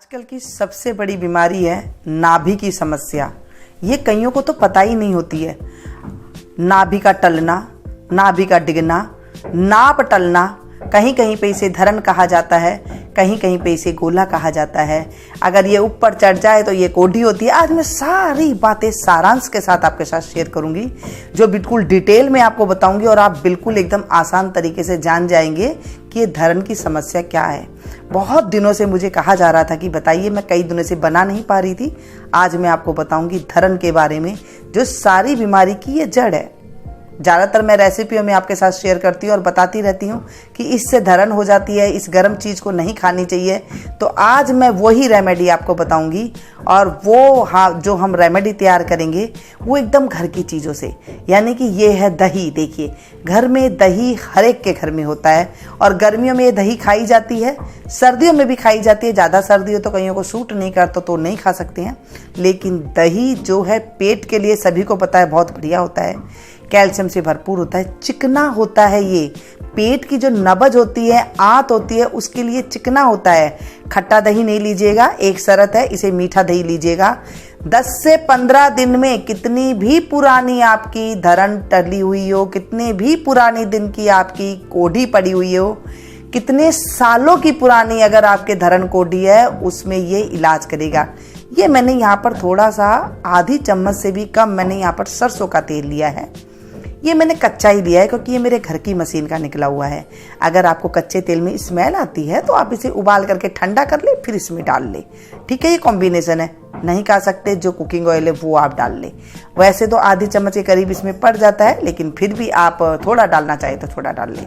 आजकल की सबसे बड़ी बीमारी है नाभि की समस्या। ये कईयों को तो पता ही नहीं होती है। नाभि का टलना, नाभि का डिगना, नाप टलना, कहीं कहीं पे इसे धरन कहा जाता है, कहीं कहीं पे इसे गोला कहा जाता है। अगर ये ऊपर चढ़ जाए तो ये कोढ़ी होती है। आज मैं सारी बातें सारांश के साथ आपके साथ शेयर करूंगी, जो बिल्कुल डिटेल में आपको बताऊंगी और आप बिल्कुल एकदम आसान तरीके से जान जाएंगे कि ये धरन की समस्या क्या है। बहुत दिनों से मुझे कहा जा रहा था कि बताइए, मैं कई दिनों से बना नहीं पा रही थी। आज मैं आपको बताऊंगी धरन के बारे में, जो सारी बीमारी की ये जड़ है। ज़्यादातर मैं रेसिपियों में आपके साथ शेयर करती हूँ और बताती रहती हूँ कि इससे धरन हो जाती है, इस गर्म चीज़ को नहीं खानी चाहिए। तो आज मैं वही रेमेडी आपको बताऊंगी, और वो जो हम रेमेडी तैयार करेंगे वो एकदम घर की चीज़ों से। यानी कि ये है दही। देखिए, घर में दही हर एक के घर में होता है, और गर्मियों में ये दही खाई जाती है, सर्दियों में भी खाई जाती है। ज़्यादा सर्दी हो तो कईयों को सूट नहीं करता तो नहीं खा सकते हैं, लेकिन दही जो है पेट के लिए सभी को पता है बहुत बढ़िया होता है, कैल्शियम से भरपूर होता है, चिकना होता है। ये पेट की जो नब्ज होती है, आंत होती है, उसके लिए चिकना होता है। खट्टा दही नहीं लीजिएगा, एक शर्त है, इसे मीठा दही लीजिएगा। 10 से 15 दिन में कितनी भी पुरानी आपकी धरन टली हुई हो, कितने भी पुरानी दिन की आपकी कोढ़ी पड़ी हुई हो, कितने सालों की पुरानी अगर आपके धरन कोढ़ी है, उसमें ये इलाज करेगा। ये मैंने यहाँ पर थोड़ा सा आधी चम्मच से भी कम मैंने यहाँ पर सरसों का तेल लिया है। ये मैंने कच्चा ही लिया है क्योंकि ये मेरे घर की मशीन का निकला हुआ है। अगर आपको कच्चे तेल में स्मेल आती है तो आप इसे उबाल करके ठंडा कर ले, फिर इसमें डाल ले। ठीक है, ये कॉम्बिनेशन है। नहीं खा सकते जो कुकिंग ऑयल है वो आप डाल ले। वैसे तो आधी चम्मच के करीब इसमें पड़ जाता है, लेकिन फिर भी आप थोड़ा डालना चाहे तो थोड़ा डाल ले।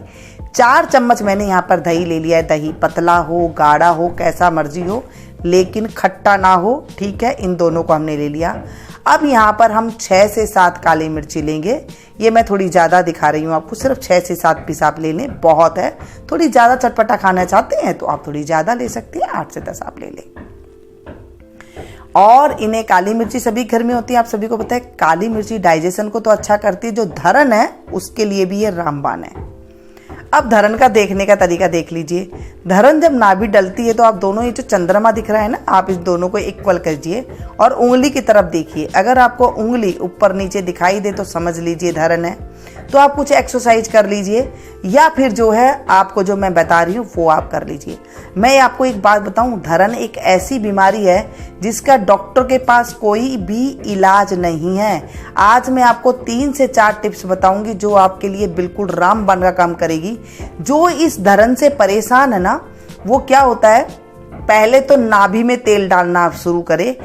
4 चम्मच मैंने यहाँ पर दही ले लिया है। दही पतला हो, गाढ़ा हो, कैसा मर्जी हो, लेकिन खट्टा ना हो। ठीक है, इन दोनों को हमने ले लिया। अब यहाँ पर हम 6 से 7 काली मिर्ची लेंगे। ये मैं थोड़ी ज़्यादा दिखा रही हूँ आपको, सिर्फ 6 से 7 पीस आप ले लें, बहुत है। थोड़ी ज़्यादा चटपटा खाना चाहते हैं तो आप थोड़ी ज़्यादा ले सकती हैं, 8 से 10 आप ले लें। और इन्हें, काली मिर्ची सभी घर में होती है, आप सभी को पता है। काली मिर्ची डाइजेशन को तो अच्छा करती है, जो धरन है उसके लिए भी ये रामबाण है। अब धरन का देखने का तरीका देख लीजिए। धरन जब नाभि डलती है तो आप दोनों, ये जो चंद्रमा दिख रहा है ना, आप इस दोनों को इक्वल कीजिए और उंगली की तरफ देखिए। अगर आपको उंगली ऊपर नीचे दिखाई दे तो समझ लीजिए धरन है। तो आप कुछ एक्सरसाइज कर लीजिए, या फिर जो है आपको जो मैं बता रही हूँ वो आप कर लीजिए। मैं आपको एक बात बताऊं, धरन एक ऐसी बीमारी है जिसका डॉक्टर के पास कोई भी इलाज नहीं है। आज मैं आपको 3 से 4 टिप्स बताऊंगी जो आपके लिए बिल्कुल रामबाण का काम करेगी। जो इस धरन से परेशान है ना, वो क्या होता है, पहले तो नाभि में तेल डालना आप शुरू करें।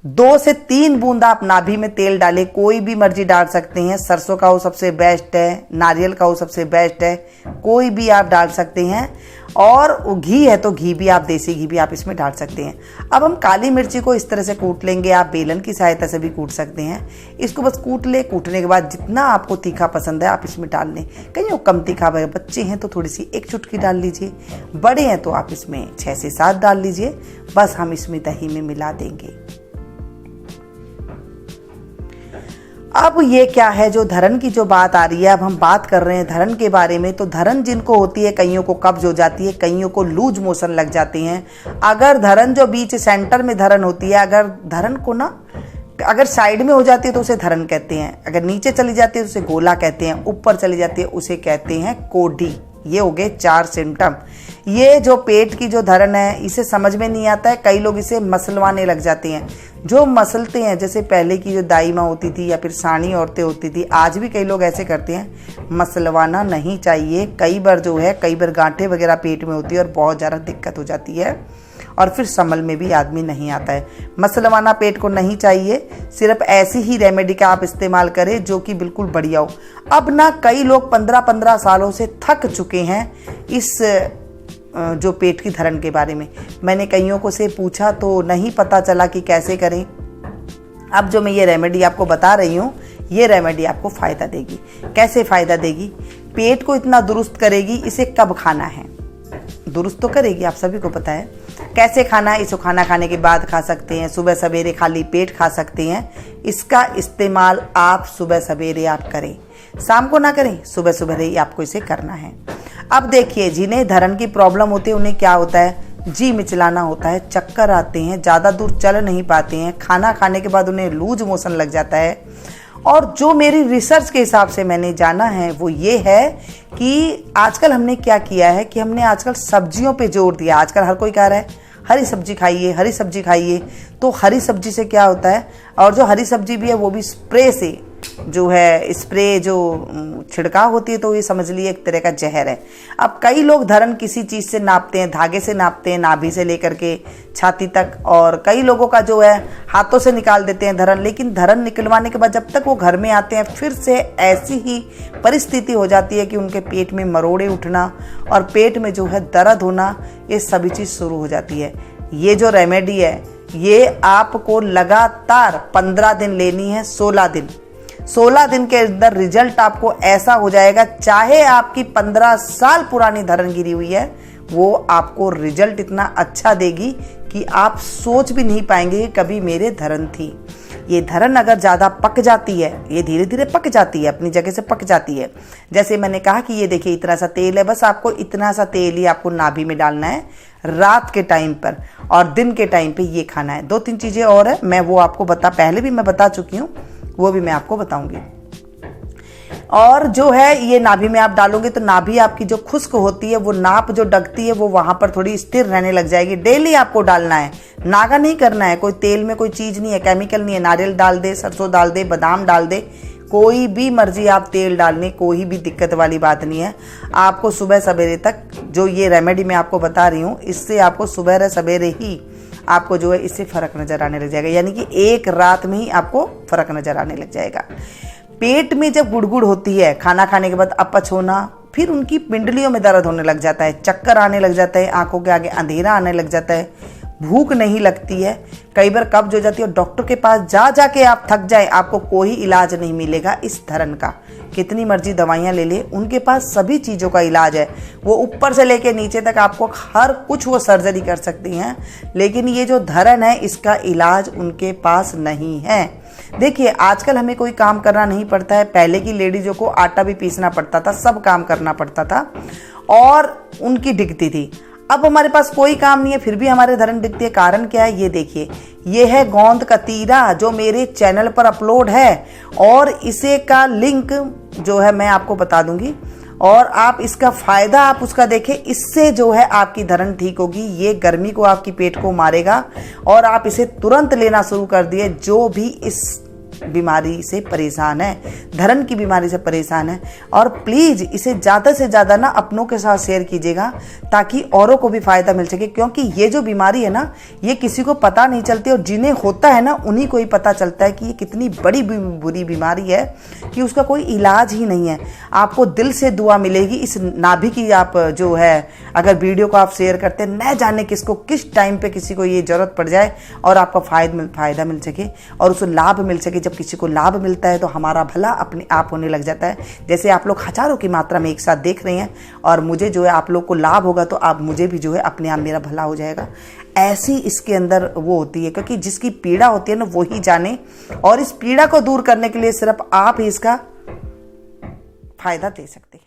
2 से 3 बूंद आप नाभि में तेल डालें, कोई भी मर्जी डाल सकते हैं। सरसों का हो सबसे बेस्ट है, नारियल का हो सबसे बेस्ट है, कोई भी आप डाल सकते हैं। और घी है तो घी भी आप, देसी घी भी आप इसमें डाल सकते हैं। अब हम काली मिर्ची को इस तरह से कूट लेंगे, आप बेलन की सहायता से भी कूट सकते हैं। इसको बस कूट ले, कूटने के बाद जितना आपको तीखा पसंद है आप इसमें डाल लें। कहीं कम तीखा, बच्चे हैं तो थोड़ी सी 1 चुटकी डाल लीजिए, बड़े हैं तो आप इसमें 6 से 7 डाल लीजिए। बस हम इसमें दही में मिला देंगे। अब ये क्या है, जो धरन की जो बात आ रही है, अब हम बात कर रहे हैं धरन के बारे में। तो धरन जिनको होती है, कईयों को कब्ज हो जाती है, कईयों को लूज मोशन लग जाते हैं। अगर धरन जो बीच सेंटर में धरन होती है, अगर धरन को ना, अगर साइड में हो जाती है तो उसे धरन कहते हैं, अगर नीचे चली जाती है तो उसे गोला कहते हैं, ऊपर चली जाती है उसे कहते हैं कोढ़ी। ये हो गए 4 सिम्टम। ये जो पेट की जो धरन है, इसे समझ में नहीं आता है, कई लोग इसे मसलवाने लग जाते हैं। जो मसलते हैं, जैसे पहले की जो दाई माँ होती थी या फिर सानी औरतें होती थी, आज भी कई लोग ऐसे करते हैं। मसलवाना नहीं चाहिए। कई बार जो है, कई बार गांठें वगैरह पेट में होती है और बहुत ज़्यादा दिक्कत हो जाती है, और फिर संभल में भी आदमी नहीं आता है। मसलवाना पेट को नहीं चाहिए। सिर्फ ऐसी ही रेमेडी का आप इस्तेमाल करें जो कि बिल्कुल बढ़िया हो। अब ना कई लोग 15-15 सालों से थक चुके हैं इस जो पेट की धरन के बारे में। मैंने कईयों को से पूछा तो नहीं पता चला कि कैसे करें। अब जो मैं ये रेमेडी आपको बता रही हूँ, ये रेमेडी आपको फ़ायदा देगी। कैसे फ़ायदा देगी? पेट को इतना दुरुस्त करेगी। इसे कब खाना है? दुरुस्त तो करेगी, आप सभी को पता है। कैसे खाना है? इसको खाना खाने के बाद खा सकते हैं, सुबह सवेरे खाली पेट खा सकते हैं। इसका इस्तेमाल आप सुबह सवेरे आप करें, शाम को ना करें, सुबह सवेरे ही आपको इसे करना है। अब देखिए, जिन्हें धरन की प्रॉब्लम होती है उन्हें क्या होता है, जी मिचलाना होता है, चक्कर आते हैं, ज़्यादा दूर चल नहीं पाते हैं, खाना खाने के बाद उन्हें लूज मोशन लग जाता है। और जो मेरी रिसर्च के हिसाब से मैंने जाना है वो ये है कि आजकल हमने क्या किया है कि हमने आजकल सब्जियों पे जोर दिया। आजकल हर कोई कह रहा है हरी सब्जी खाइए, हरी सब्जी खाइए। तो हरी सब्जी से क्या होता है, और जो हरी सब्जी भी है वो भी स्प्रे से, जो है स्प्रे जो छिड़काव होती है, तो ये समझ लिए एक तरह का जहर है। अब कई लोग धरण किसी चीज़ से नापते हैं, धागे से नापते हैं, नाभि से लेकर के छाती तक, और कई लोगों का जो है हाथों से निकाल देते हैं धरण। लेकिन धरण निकलवाने के बाद जब तक वो घर में आते हैं फिर से ऐसी ही परिस्थिति हो जाती है कि उनके पेट में मरोड़े उठना और पेट में जो है दर्द होना, ये सभी चीज़ शुरू हो जाती है। ये जो रेमेडी है ये आपको लगातार 15 दिन लेनी है, 16 दिन के अंदर रिजल्ट आपको ऐसा हो जाएगा, चाहे आपकी 15 साल पुरानी धरण गिरी हुई है, वो आपको रिजल्ट इतना अच्छा देगी कि आप सोच भी नहीं पाएंगे कि कभी मेरे धरण थी। ये धरण अगर ज़्यादा पक जाती है, ये धीरे धीरे पक जाती है, अपनी जगह से पक जाती है। जैसे मैंने कहा कि ये देखिए इतना सा तेल है, बस आपको इतना सा तेल ही आपको नाभि में डालना है रात के टाइम पर, और दिन के टाइम पे ये खाना है। 2-3 चीज़ें और है, मैं वो आपको पहले भी मैं बता चुकी हूँ, वो भी मैं आपको बताऊंगी। और जो है ये नाभि में आप डालोगे तो नाभि आपकी जो खुश्क होती है, वो नाप जो डगती है, वो वहां पर थोड़ी स्थिर रहने लग जाएगी। डेली आपको डालना है, नागा नहीं करना है। कोई तेल में कोई चीज़ नहीं है, केमिकल नहीं है। नारियल डाल दे, सरसों डाल दे, बादाम डाल दे, कोई भी मर्जी आप तेल डालने, कोई भी दिक्कत वाली बात नहीं है। आपको सुबह सवेरे तक जो ये रेमेडी मैं आपको बता रही हूँ, इससे आपको सुबह सवेरे ही आपको जो है इससे फ़र्क नज़र आने लग जाएगा। यानी कि एक रात में ही आपको फ़र्क नज़र आने लग जाएगा। पेट में जब गुड़गुड़ होती है, खाना खाने के बाद अपच होना, फिर उनकी पिंडलियों में दर्द होने लग जाता है, चक्कर आने लग जाता है, आंखों के आगे अंधेरा आने लग जाता है, भूख नहीं लगती है, कई बार कब्ज हो जाती है, और डॉक्टर के पास जा के आप थक जाए, आपको कोई इलाज नहीं मिलेगा इस धरण का। कितनी मर्जी दवाइयाँ ले ले, उनके पास सभी चीज़ों का इलाज है। वो ऊपर से लेके नीचे तक आपको हर कुछ वो सर्जरी कर सकती हैं, लेकिन ये जो धरण है इसका इलाज उनके पास नहीं है। देखिए आजकल हमें कोई काम करना नहीं पड़ता है। पहले की लेडीज़ों को आटा भी पीसना पड़ता था, सब काम करना पड़ता था और उनकी दिखती थी। अब हमारे पास कोई काम नहीं है, फिर भी हमारे धरण दिखती है। कारण क्या है, ये देखिए, ये है गोंद कतीरा जो मेरे चैनल पर अपलोड है, और इसे का लिंक जो है मैं आपको बता दूंगी, और आप इसका फ़ायदा आप उसका देखें। इससे जो है आपकी धरण ठीक होगी। ये गर्मी को, आपकी पेट को मारेगा, और आप इसे तुरंत लेना शुरू कर दिए। जो भी इस बीमारी से परेशान है, धरण की बीमारी से परेशान है, और प्लीज़ इसे ज़्यादा से ज़्यादा ना अपनों के साथ शेयर कीजिएगा, ताकि औरों को भी फ़ायदा मिल सके। क्योंकि ये जो बीमारी है ना, ये किसी को पता नहीं चलती, और जिन्हें होता है ना उन्हीं को ही पता चलता है कि ये कितनी बड़ी बुरी बीमारी है कि उसका कोई इलाज ही नहीं है। आपको दिल से दुआ मिलेगी इस नाभि की। आप जो है अगर वीडियो को आप शेयर करते हैं, न जाने किसको किस टाइम पे किसी को ये ज़रूरत पड़ जाए और आपका फ़ायदा मिल सके और उसे लाभ मिल सके। किसी को लाभ मिलता है तो हमारा भला अपने आप होने लग जाता है। जैसे आप लोग हजारों की मात्रा में एक साथ देख रहे हैं, और मुझे जो है आप लोग को लाभ होगा तो आप मुझे भी जो है अपने आप मेरा भला हो जाएगा। ऐसी इसके अंदर वो होती है, क्योंकि जिसकी पीड़ा होती है ना वो ही जाने, और इस पीड़ा को दूर करने के लिए सिर्फ आप ही इसका फायदा दे सकते हैं।